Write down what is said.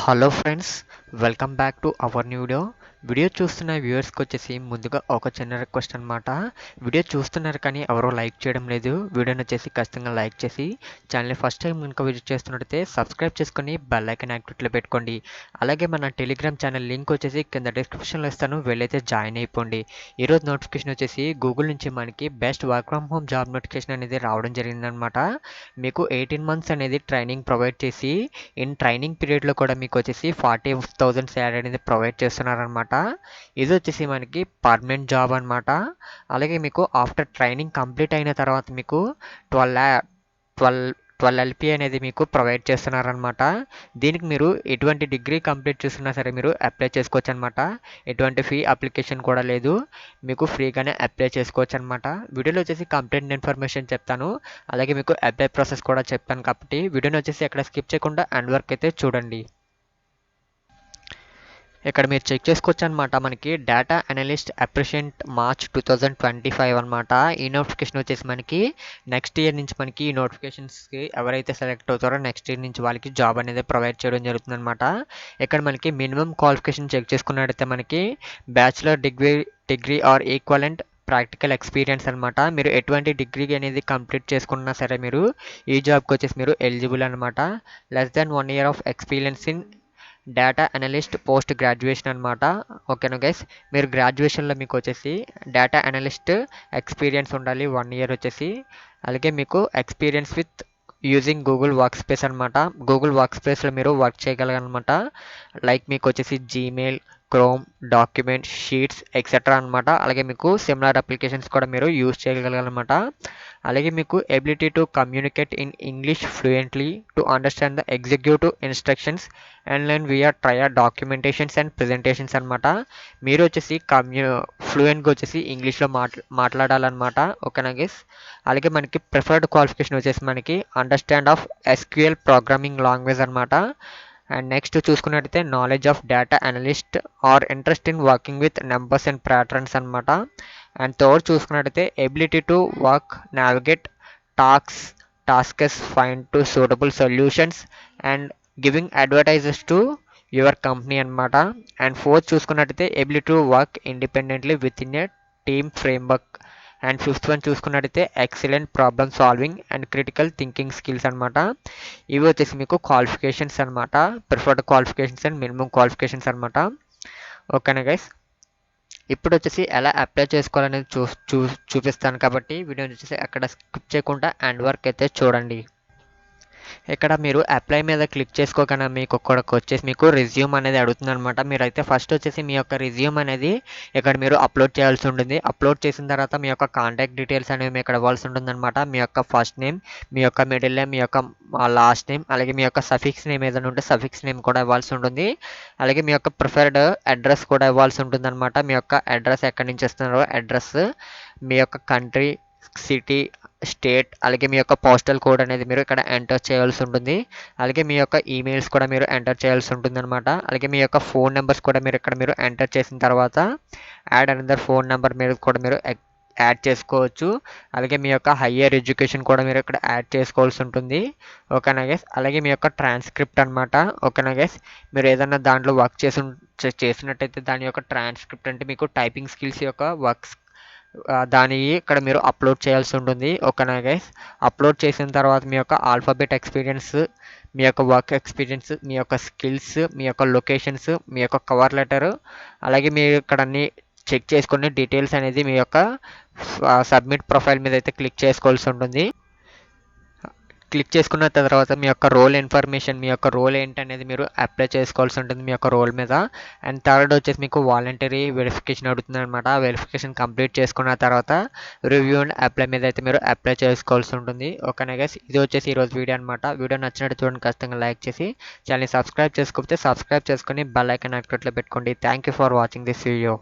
Hello friends, welcome back to our new video చూస్తున్న వ్యూవర్స్కి వచ్చేసి ముందుగా ఒక చిన్న రిక్వెస్ట్ అనమాట. వీడియో చూస్తున్నారు కానీ ఎవరో లైక్ చేయడం లేదు. వీడియోని వచ్చేసి ఖచ్చితంగా లైక్ చేసి ఛానల్ని ఫస్ట్ టైం కనుక విజిట్ చేస్తున్నట్టయితే సబ్స్క్రైబ్ చేసుకొని బెల్ ఐకాన్ యాక్టివేట్లో పెట్టుకోండి. అలాగే మన టెలిగ్రామ్ ఛానల్ లింక్ వచ్చేసి కింద డిస్క్రిప్షన్లో ఇస్తాను, వెళ్ళైతే జాయిన్ అయిపోండి. ఈరోజు నోటిఫికేషన్ వచ్చేసి గూగుల్ నుంచి మనకి best work from home job notification అనేది రావడం జరిగిందనమాట. మీకు 18 months అనేది ట్రైనింగ్ ప్రొవైడ్ చేసి ట్రైనింగ్ పీరియడ్లో కూడా మీకు వచ్చేసి 40,000 శాలరీ అనేది ప్రొవైడ్ చేస్తున్నారనమాట. ఇది వచ్చేసి మనకి పర్మనెంట్ జాబ్ అనమాట. అలాగే మీకు ఆఫ్టర్ ట్రైనింగ్ కంప్లీట్ అయిన తర్వాత మీకు 12 ఎల్పి అనేది మీకు ప్రొవైడ్ చేస్తున్నారనమాట. దీనికి మీరు ఎటువంటి డిగ్రీ కంప్లీట్ చేస్తున్నా సరే మీరు అప్లై చేసుకోవచ్చు అనమాట. ఎటువంటి ఫీ అప్లికేషన్ కూడా లేదు, మీకు ఫ్రీగానే అప్లై చేసుకోవచ్చు అనమాట. వీడియోలో వచ్చేసి కంప్లీట్ ఇన్ఫర్మేషన్ చెప్తాను, అలాగే మీకు అప్లై ప్రాసెస్ కూడా చెప్తాను. కాబట్టి వీడియోని వచ్చేసి ఎక్కడ స్కిప్ చేయకుండా ఎండ్ వరకు అయితే చూడండి. ఇక్కడ మీరు చెక్ చేసుకోవచ్చు అనమాట. మనకి డేటా అనలిస్ట్ అప్రిషియంట్ మార్చ్ 2025 అనమాట. ఈ నోటిఫికేషన్ వచ్చేసి మనకి నెక్స్ట్ ఇయర్ నుంచి మనకి ఈ నోటిఫికేషన్స్కి ఎవరైతే సెలెక్ట్ అవుతారో నెక్స్ట్ ఇయర్ నుంచి వాళ్ళకి జాబ్ అనేది ప్రొవైడ్ చేయడం జరుగుతుంది అనమాట. ఇక్కడ మనకి మినిమం క్వాలిఫికేషన్ చెక్ చేసుకున్నట్టయితే మనకి bachelor degree or equivalent practical experience అనమాట. మీరు ఎటువంటి డిగ్రీ అనేది కంప్లీట్ చేసుకున్నా సరే మీరు ఈ జాబ్కి వచ్చేసి మీరు ఎలిజిబుల్ అనమాట. Less than 1 year of experience in data analyst post graduation అనమాట. ఓకేనా గైస్, మీరు గ్రాడ్యుయేషన్లో మీకు వచ్చేసి డేటా అనలిస్ట్ ఎక్స్పీరియన్స్ ఉండాలి 1 year వచ్చేసి. అలాగే మీకు experience with using Google work space అనమాట. గూగుల్ వర్క్ స్పేస్లో మీరు వర్క్ చేయగలరనమాట. లైక్ మీకు వచ్చేసి Gmail, chrome, document, sheets etcetera అనమాట. అలాగే మీకు సిమిలర్ అప్లికేషన్స్ కూడా మీరు యూజ్ చేయగలరనమాట. అలాగే మీకు ability to communicate in English fluently, to understand the executive instructions and learn via Trier documentations and presentations అనమాట. మీరు వచ్చేసి ఫ్లూయెంట్గా వచ్చేసి ఇంగ్లీష్లో మాట్లాడాలన్నమాట. ఓకేనా గైస్. అలాగే మనకి ప్రిఫర్డ్ క్వాలిఫికేషన్ వచ్చేసి మనకి understand of SQL programming language అనమాట. అండ్ నెక్స్ట్ చూసుకున్నట్టయితే knowledge of data analyst or interest in working with numbers and patterns అనమాట. అండ్ థర్డ్ చూసుకున్నట్టయితే ability to work navigate tasks find to suitable solutions and giving advertises to your company అనమాట. And fourth చూసుకున్నట్టయితే ability to work independently with in a team framework. And fifth one చూసుకున్నట్టయితే excellent problem solving and critical thinking skills అనమాట. ఇవి వచ్చేసి మీకు qualifications అనమాట, preferred qualifications and minimum qualifications అనమాట. ఓకేనా గైస్. ఇప్పుడు వచ్చేసి ఎలా అప్లై చేసుకోవాలనేది చూపిస్తాను. కాబట్టి వీడియోని వచ్చేసి అక్కడ స్కిప్ చేయకుండా ఎండ్ వరకు అయితే చూడండి. ఇక్కడ మీరు అప్లై మీద క్లిక్ చేసుకోగానే మీకు ఇక్కడికి వచ్చేసి మీకు రెజ్యూమ్ అనేది అడుగుతుంది అనమాట. మీరైతే ఫస్ట్ వచ్చేసి మీ యొక్క రెజ్యూమ్ అనేది ఇక్కడ మీరు అప్లోడ్ చేయాల్సి ఉంటుంది. అప్లోడ్ చేసిన తర్వాత మీ యొక్క కాంటాక్ట్ డీటెయిల్స్ అనేవి ఇక్కడ ఇవ్వాల్సి ఉంటుంది అనమాట. మీ యొక్క ఫస్ట్ నేమ్, మీ యొక్క మిడిల్ నేమ్, మీ యొక్క లాస్ట్ నేమ్, అలాగే మీ యొక్క సఫిక్స్ నేమ్ ఏదైనా ఉంటే సఫిక్స్ నేమ్ కూడా ఇవ్వాల్సి ఉంటుంది. అలాగే మీ యొక్క ప్రిఫర్డ్ అడ్రస్ కూడా ఇవ్వాల్సి ఉంటుంది అనమాట. మీ యొక్క అడ్రస్ ఎక్కడి నుంచి వస్తున్నారో అడ్రస్, మీ యొక్క కంట్రీ, సిటీ, స్టేట్, అలాగే మీ యొక్క పోస్టల్ కోడ్ అనేది మీరు ఇక్కడ ఎంటర్ చేయాల్సి ఉంటుంది. అలాగే మీ యొక్క ఈమెయిల్స్ కూడా మీరు ఎంటర్ చేయాల్సి ఉంటుంది అనమాట. అలాగే మీ యొక్క ఫోన్ నెంబర్స్ కూడా మీరు ఇక్కడ మీరు ఎంటర్ చేసిన తర్వాత యాడ్ అనదర్ ఫోన్ నెంబర్ మీరు కూడా మీరు యాడ్ చేసుకోవచ్చు. అలాగే మీ యొక్క హయ్యర్ ఎడ్యుకేషన్ కూడా మీరు ఇక్కడ యాడ్ చేసుకోవాల్సి ఉంటుంది. ఓకేనా గైస్. అలాగే మీ యొక్క ట్రాన్స్క్రిప్ట్ అనమాట. ఓకేనా గైస్. మీరు ఏదైనా దాంట్లో వర్క్ చేసినట్టయితే దాని యొక్క ట్రాన్స్క్రిప్ట్ అంటే మీకు టైపింగ్ స్కిల్స్ యొక్క వర్క్స్ దాని ఇక్కడ మీరు అప్లోడ్ చేయాల్సి ఉంటుంది. ఓకేనా గైస్. అప్లోడ్ చేసిన తర్వాత మీ యొక్క ఆల్ఫాబెట్ ఎక్స్పీరియన్స్, మీ యొక్క వర్క్ ఎక్స్పీరియన్స్, మీ యొక్క స్కిల్స్, మీ యొక్క లొకేషన్స్, మీ యొక్క కవర్ లెటర్, అలాగే మీరు ఇక్కడ అన్ని చెక్ చేసుకునే డీటెయిల్స్ అనేది మీ యొక్క సబ్మిట్ ప్రొఫైల్ మీద అయితే క్లిక్ చేసుకోవాల్సి ఉంటుంది. క్లిక్ చేసుకున్న తర్వాత మీ యొక్క రోల్ ఇన్ఫర్మేషన్, మీ యొక్క రోల్ ఏంటనేది మీరు అప్లై చేసుకోవాల్సి ఉంటుంది మీ యొక్క రోల్ మీద. అండ్ థర్డ్ వచ్చేసి మీకు వాలంటరీ వెరిఫికేషన్ అడుగుతుంది అనమాట. ఆ వెరిఫికేషన్ కంప్లీట్ చేసుకున్న తర్వాత రివ్యూ అండ్ అప్లై మీద అయితే మీరు అప్లై చేసుకోవాల్సి ఉంటుంది. ఓకేనా గైస్. ఇది వచ్చేసి ఈరోజు వీడియో అనమాట. వీడియో నచ్చినట్టు చూడండి, ఖచ్చితంగా లైక్ చేసి ఛానల్ని సబ్స్క్రైబ్ చేసుకోకపోతే సబ్స్క్రైబ్ చేసుకొని బెల్ ఐకాన్ యాక్టివేట్లో పెట్టుకోండి. Thank you for watching this video.